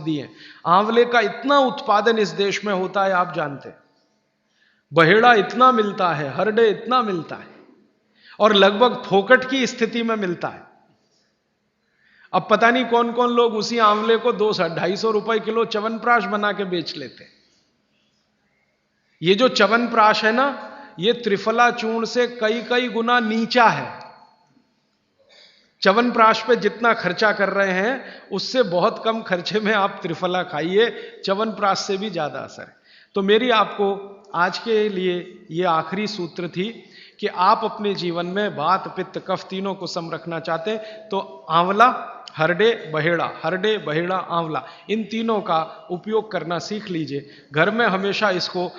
औषधि हैं। आंवले का इतना उत्पादन इस देश में होता है, आप जानते हैं। बहेड़ा इतना मिलता है, हरडे इतना मिलता है, और लगभग फोकट की स्थिति में मिलता है। अब पता नहीं कौन कौन लोग उसी आंवले को 200-250 रुपए किलो च्यवनप्राश बना के बेच लेते हैं। ये जो च्यवनप्राश है ना, ये त्रिफला चूर्ण से कई कई गुना नीचा है। च्यवनप्राश पे जितना खर्चा कर रहे हैं उससे बहुत कम खर्चे में आप त्रिफला खाइए, च्यवनप्राश से भी ज्यादा असर है। तो मेरी आपको आज के लिए ये आखिरी सूत्र थी कि आप अपने जीवन में वात पित्त कफ तीनों को सम रखना चाहते हैं तो आंवला, हरडे, बहेड़ा, आंवला, इन तीनों का उपयोग करना सीख लीजिए। घर में हमेशा इसको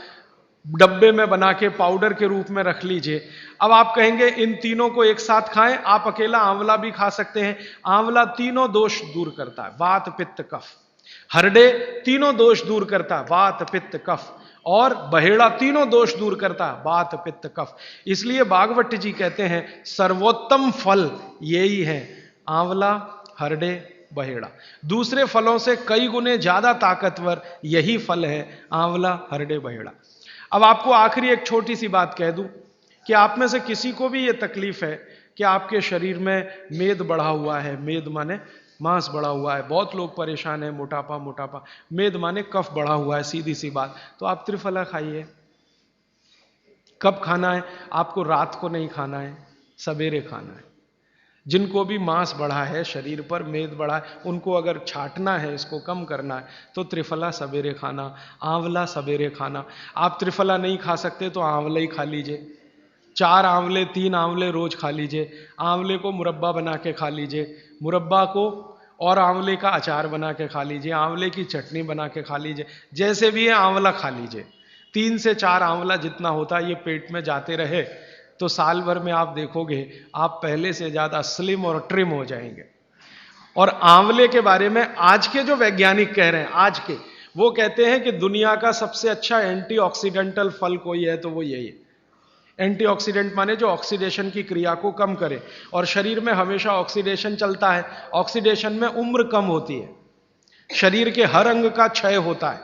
डब्बे में बना के पाउडर के रूप में रख लीजिए। अब आप कहेंगे इन तीनों को एक साथ खाएं, आप अकेला आंवला भी खा सकते हैं। आंवला तीनों दोष दूर करता है, वात पित्त कफ। हरडे तीनों दोष दूर करता है, वात पित्त कफ। और बहेड़ा तीनों दोष दूर करता है, वात पित्त कफ। इसलिए भागवत जी कहते हैं सर्वोत्तम फल यही है, आंवला, हरडे, बहेड़ा। दूसरे फलों से कई गुने ज्यादा ताकतवर यही फल है, आंवला, हरडे, बहेड़ा। अब आपको आखिरी एक छोटी सी बात कह दूं कि आप में से किसी को भी यह तकलीफ है कि आपके शरीर में मेद बढ़ा हुआ है, मेद माने मांस बढ़ा हुआ है, बहुत लोग परेशान है, मोटापा, मेद माने कफ बढ़ा हुआ है, सीधी सी बात, तो आप त्रिफला खाइए। कब खाना है? आपको रात को नहीं खाना है, सवेरे खाना है। जिनको भी मांस बढ़ा है, शरीर पर मेद बढ़ा है, उनको अगर छाटना है, इसको कम करना है, तो त्रिफला सवेरे खाना, आंवला सवेरे खाना। आप त्रिफला नहीं खा सकते तो आंवला ही खा लीजिए, 4 आंवले 3 आंवले रोज खा लीजिए। आंवले को मुरब्बा बना के खा लीजिए, मुरब्बा को और आंवले का अचार बना के खा लीजिए, आंवले की चटनी बना के खा लीजिए, जैसे भी है आंवला खा लीजिए। 3 से 4 आंवला जितना होता है ये पेट में जाते रहे तो साल भर में आप देखोगे आप पहले से ज्यादा स्लिम और ट्रिम हो जाएंगे। और आंवले के बारे में आज के जो वैज्ञानिक कह रहे हैं, आज के, वो कहते हैं कि दुनिया का सबसे अच्छा एंटीऑक्सीडेंटल फल कोई है तो वो यही है। एंटीऑक्सीडेंट माने जो ऑक्सीडेशन की क्रिया को कम करे, और शरीर में हमेशा ऑक्सीडेशन चलता है। ऑक्सीडेशन में उम्र कम होती है, शरीर के हर अंग का क्षय होता है।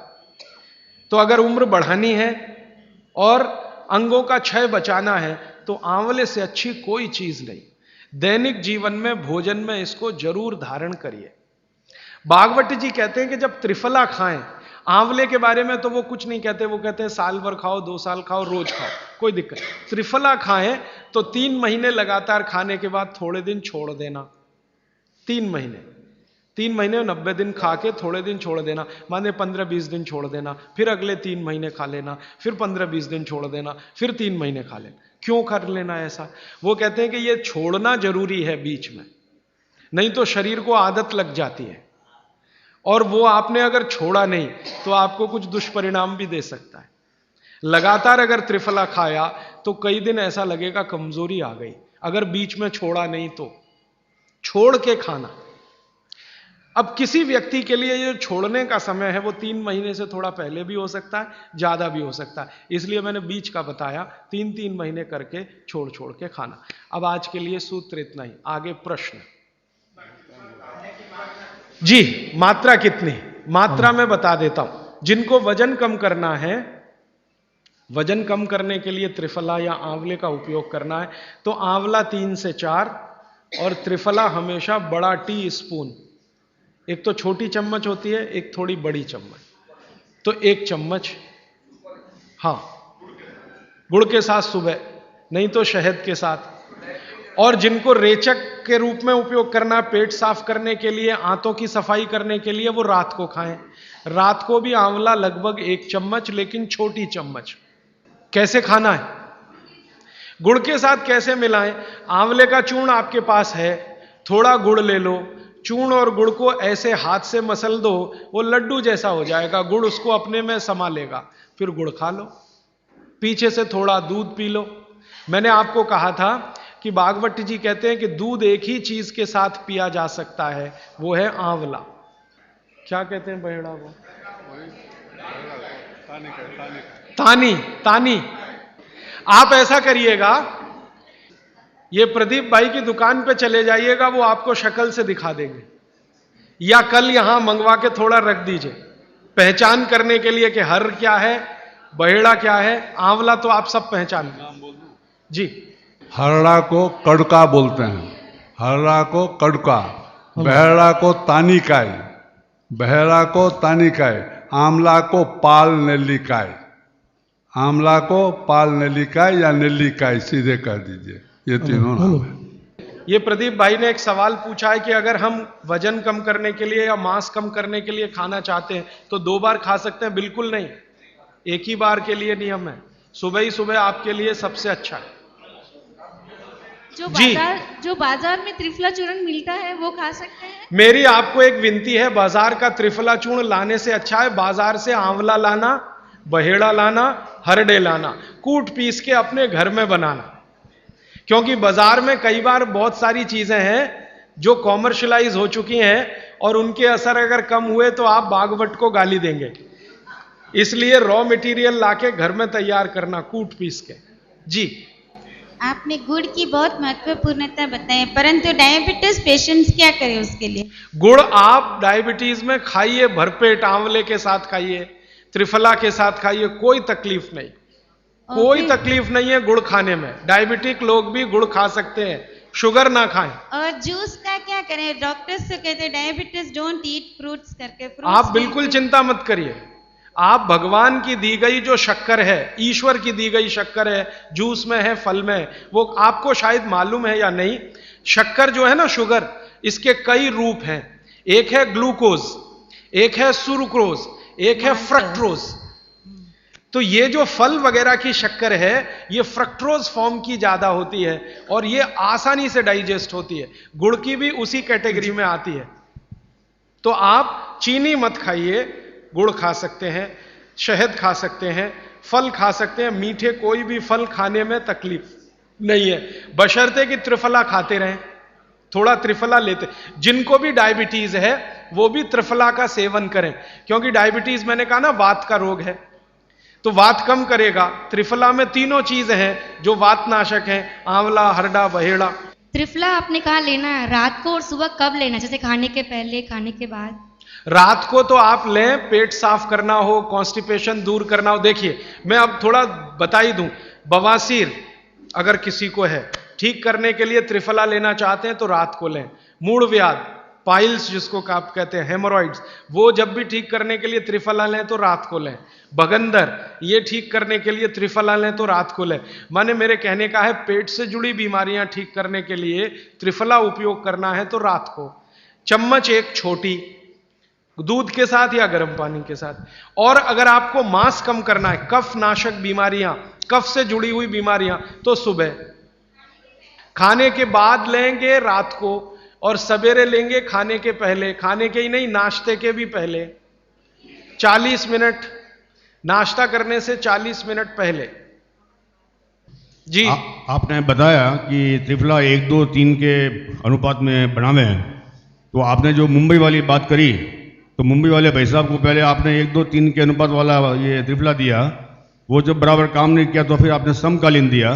तो अगर उम्र बढ़ानी है और अंगों का क्षय बचाना है तो आंवले से अच्छी कोई चीज नहीं। दैनिक जीवन में भोजन में इसको जरूर धारण करिए। भागवत जी कहते हैं कि जब त्रिफला खाएं, आंवले के बारे में तो वो कुछ नहीं कहते, वो कहते हैं साल भर खाओ, 2 साल खाओ, रोज खाओ, कोई दिक्कत। त्रिफला खाएं तो 3 महीने लगातार खाने के बाद थोड़े दिन छोड़ देना। 3 महीने 90 दिन खा के थोड़े दिन छोड़ देना, माने 15-20 दिन छोड़ देना, फिर अगले 3 महीने खा लेना, फिर 15-20 दिन छोड़ देना, फिर 3 महीने खा लेना। क्यों कर लेना ऐसा? वो कहते हैं कि ये छोड़ना जरूरी है बीच में, नहीं तो शरीर को आदत लग जाती है, और वो आपने अगर छोड़ा नहीं तो आपको कुछ दुष्परिणाम भी दे सकता है। लगातार अगर त्रिफला खाया तो कई दिन ऐसा लगेगा कमजोरी आ गई, अगर बीच में छोड़ा नहीं तो। छोड़ के खाना। अब किसी व्यक्ति के लिए ये छोड़ने का समय है वो 3 महीने से थोड़ा पहले भी हो सकता है, ज्यादा भी हो सकता है, इसलिए मैंने बीच का बताया। 3-3 महीने करके छोड़ छोड़ के खाना। अब आज के लिए सूत्र इतना ही, आगे प्रश्न। जी, मात्रा कितनी? मात्रा में बता देता हूं। जिनको वजन कम करना है, वजन कम करने के लिए त्रिफला या आंवले का उपयोग करना है तो आंवला 3 से 4 और त्रिफला हमेशा बड़ा टी स्पून, एक तो छोटी चम्मच होती है, एक थोड़ी बड़ी चम्मच, तो 1 चम्मच, हाँ, गुड़ के साथ सुबह, नहीं तो शहद के साथ। और जिनको रेचक के रूप में उपयोग करना, पेट साफ करने के लिए, आंतों की सफाई करने के लिए, वो रात को खाएं। रात को भी आंवला लगभग 1 चम्मच, लेकिन छोटी चम्मच। कैसे खाना है? गुड़ के साथ कैसे मिलाएं? आंवले का चूर्ण आपके पास है, थोड़ा गुड़ ले लो, चूर्ण और गुड़ को ऐसे हाथ से मसल दो, वो लड्डू जैसा हो जाएगा, गुड़ उसको अपने में समा लेगा, फिर गुड़ खा लो। पीछे से थोड़ा दूध पी लो। मैंने आपको कहा था कि भागवत जी कहते हैं कि दूध एक ही चीज के साथ पिया जा सकता है, वो है आंवला। क्या कहते हैं बहेड़ा वो? तानी। आप ऐसा करिएगा, ये प्रदीप भाई की दुकान पे चले जाइएगा, वो आपको शक्ल से दिखा देंगे। या कल यहां मंगवा के थोड़ा रख दीजिए, पहचान करने के लिए कि हर क्या है, बहेड़ा क्या है, आंवला तो आप सब पहचान जी। हरड़ा को कड़का बोलते हैं, हरड़ा को कड़का, बहेड़ा को तानिकाय, बहेड़ा को तानिकाय, आंवला को पाल नेल्लिकाय, आंवला को पाल नेल्लिकाय या नेल्लिकाय सीधे कह दीजिए, ये तीनों नाम है। ये प्रदीप भाई ने एक सवाल पूछा है कि अगर हम वजन कम करने के लिए या मांस कम करने के लिए खाना चाहते हैं तो 2 बार खा सकते हैं? बिल्कुल नहीं, एक ही बार के लिए नियम है, सुबह ही सुबह आपके लिए सबसे अच्छा है। जो बाजार में त्रिफला चूर्ण मिलता है वो खा सकते हैं? मेरी आपको एक विनती है, बाजार का त्रिफला चूर्ण लाने से अच्छा है बाजार से आंवला लाना, बहेड़ा लाना, हरडे लाना, कूट पीस के अपने घर में बनाना। क्योंकि बाजार में कई बार बहुत सारी चीजें हैं जो कॉमर्शलाइज हो चुकी हैं और उनके असर अगर कम हुए तो आप बागवट को गाली देंगे। इसलिए रॉ मटेरियल लाके घर में तैयार करना, कूट पीस के। जी, आपने गुड़ की बहुत महत्वपूर्णता बताई, परंतु डायबिटीज पेशेंट्स क्या करें उसके लिए? गुड़ आप डायबिटीज में खाइए, भरपेट आंवले के साथ खाइए, त्रिफला के साथ खाइए, कोई तकलीफ नहीं, कोई तकलीफ नहीं है गुड़ खाने में। डायबिटिक लोग भी गुड़ खा सकते हैं, शुगर ना खाएं। और जूस का क्या करें? डॉक्टर्स तो कहते हैं डायबिटीज डोंट ईट फ्रूट्स करके। आप बिल्कुल चिंता मत करिए, आप भगवान की दी गई जो शक्कर है, ईश्वर की दी गई शक्कर है, जूस में है, फल में है, वो आपको शायद मालूम है या नहीं। शक्कर जो है ना, शुगर, इसके कई रूप हैं। एक है ग्लूकोज, एक है सुक्रोज, एक है फ्रक्टोज। तो ये जो फल वगैरह की शक्कर है, ये फ्रक्टोज फॉर्म की ज्यादा होती है और ये आसानी से डाइजेस्ट होती है। गुड़ की भी उसी कैटेगरी में आती है। तो आप चीनी मत खाइए, गुड़ खा सकते हैं, शहद खा सकते हैं, फल खा सकते हैं। मीठे कोई भी फल खाने में तकलीफ नहीं है, बशर्ते कि त्रिफला खाते रहें, थोड़ा त्रिफला लेते। जिनको भी डायबिटीज है वो भी त्रिफला का सेवन करें, क्योंकि डायबिटीज मैंने कहा ना वात का रोग है, तो वात कम करेगा। त्रिफला में तीनों चीज हैं जो वात नाशक हैं, आंवला, हरडा, बहेड़ा। त्रिफला आपने कहा लेना है, रात को और सुबह कब लेना? जैसे खाने के पहले, खाने के बाद? रात को तो आप लें, पेट साफ करना हो, कॉन्स्टिपेशन दूर करना हो। देखिए, मैं अब थोड़ा बता ही दूं, बवासीर अगर किसी को है, ठीक करने के लिए त्रिफला लेना चाहते हैं तो रात को लें। मूढ़ व्याध, पाइल्स जिसको आप कहते हैं, हेमोरॉइड्स, वो जब भी ठीक करने के लिए त्रिफला लें तो रात को लें। भगंदर, ये ठीक करने के लिए त्रिफला लें तो रात को लें। माने मेरे कहने का है, पेट से जुड़ी बीमारियां ठीक करने के लिए त्रिफला उपयोग करना है तो रात को। चम्मच एक छोटी, दूध के साथ या गर्म पानी के साथ। और अगर आपको मांस कम करना है, कफ नाशक बीमारियां, कफ से जुड़ी हुई बीमारियां, तो सुबह। खाने के बाद लेंगे रात को, और सवेरे लेंगे खाने के पहले, खाने के ही नहीं नाश्ते के भी पहले, 40 मिनट, नाश्ता करने से 40 मिनट पहले। जी, आपने बताया कि त्रिफला 1, 2, 3 के अनुपात में बनावे हैं, तो आपने जो मुंबई वाली बात करी, तो मुंबई वाले भाई साहब को पहले आपने 1, 2, 3 के अनुपात वाला ये त्रिफला दिया, वो जब बराबर काम नहीं किया तो फिर आपने समकालीन दिया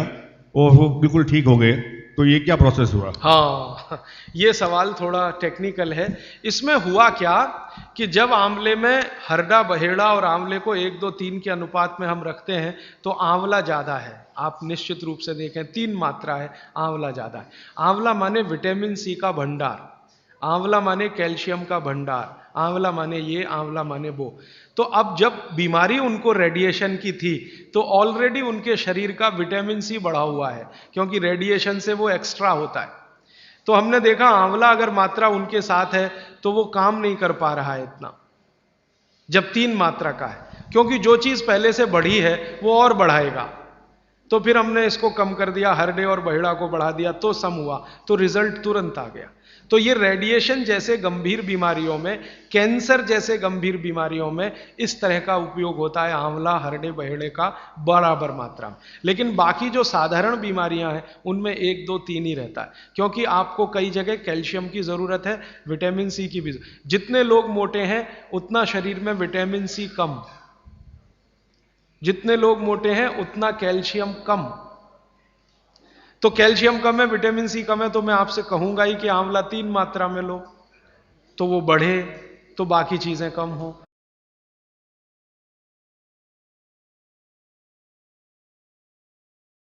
और वो बिल्कुल ठीक हो गए। तो ये क्या प्रोसेस हुआ? हाँ, ये सवाल थोड़ा टेक्निकल है। इसमें हुआ क्या कि जब आंवले में हरडा, बहेड़ा और आंवले को 1, 2, 3 के अनुपात में हम रखते हैं तो आंवला ज्यादा है। आप निश्चित रूप से देखें, 3 मात्रा है, आंवला ज्यादा है। आंवला माने विटामिन सी का भंडार, आंवला माने कैल्शियम का भंडार, आंवला माने ये, आंवला माने वो। तो अब जब बीमारी उनको रेडिएशन की थी तो ऑलरेडी उनके शरीर का विटामिन सी बढ़ा हुआ है, क्योंकि रेडिएशन से वो एक्स्ट्रा होता है। तो हमने देखा आंवला अगर मात्रा उनके साथ है तो वो काम नहीं कर पा रहा है इतना, जब 3 मात्रा का है, क्योंकि जो चीज पहले से बढ़ी है वो और बढ़ाएगा। तो फिर हमने इसको कम कर दिया, हरडे और बहेड़ा को बढ़ा दिया, तो सम हुआ, तो रिजल्ट तुरंत आ गया। तो ये रेडिएशन जैसे गंभीर बीमारियों में, कैंसर जैसे गंभीर बीमारियों में इस तरह का उपयोग होता है आंवला, हरडे, बहेड़े का बराबर मात्रा में। लेकिन बाकी जो साधारण बीमारियां हैं उनमें 1, 2, 3 ही रहता है, क्योंकि आपको कई जगह कैल्शियम की जरूरत है, विटामिन सी की भी। जितने लोग मोटे हैं उतना शरीर में विटामिन सी कम, जितने लोग मोटे हैं उतना कैल्शियम कम। तो कैल्शियम कम है, विटामिन सी कम है, तो मैं आपसे कहूंगा ही कि आंवला 3 मात्रा में लो। तो वो बढ़े, तो बाकी चीज़ें कम हो।